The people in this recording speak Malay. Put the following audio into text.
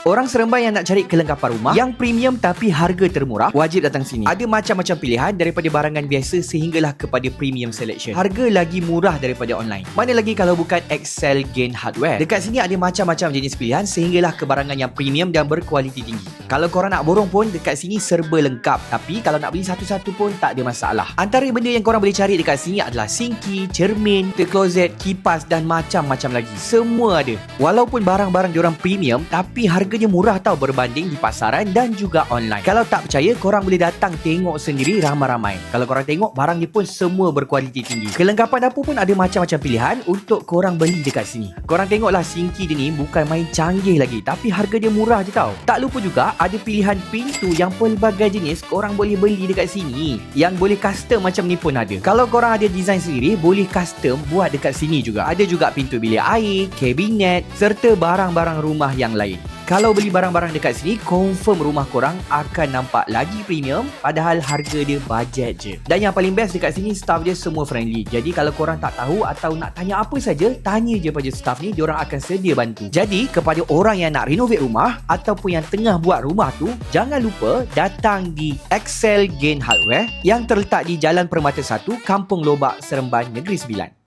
Orang Seremban yang nak cari kelengkapan rumah yang premium tapi harga termurah, wajib datang sini. Ada macam-macam pilihan daripada barangan biasa sehinggalah kepada premium selection. Harga lagi murah daripada online. Mana lagi kalau bukan Excel Gain Hardware. Dekat sini ada macam-macam jenis pilihan sehinggalah ke barangan yang premium dan berkualiti tinggi. Kalau korang nak borong pun dekat sini serba lengkap. Tapi kalau nak beli satu-satu pun tak ada masalah. Antara benda yang korang boleh cari dekat sini adalah sinki, cermin, kloset, kipas dan macam-macam lagi. Semua ada. Walaupun barang-barang diorang premium, tapi harganya murah tau berbanding di pasaran dan juga online. Kalau tak percaya, korang boleh datang tengok sendiri ramai-ramai. Kalau korang tengok, barang dia pun semua berkualiti tinggi. Kelengkapan dapur pun ada macam-macam pilihan untuk korang beli dekat sini. Korang tengoklah sinki dia ni bukan main canggih lagi, tapi harga dia murah je tau. Tak lupa juga ada pilihan pintu yang pelbagai jenis korang boleh beli dekat sini. Yang boleh custom macam ni pun ada. Kalau korang ada design sendiri, boleh custom buat dekat sini juga. Ada juga pintu bilik air, kabinet serta barang-barang rumah yang lain. Kalau beli barang-barang dekat sini, confirm rumah korang akan nampak lagi premium padahal harga dia bajet je. Dan yang paling best dekat sini, staff dia semua friendly. Jadi kalau korang tak tahu atau nak tanya apa saja, tanya je pada staff ni, diorang akan sedia bantu. Jadi kepada orang yang nak renovate rumah ataupun yang tengah buat rumah tu, jangan lupa datang di Excel Gain Hardware yang terletak di Jalan Permata 1, Kampung Lobak, Seremban, Negeri Sembilan.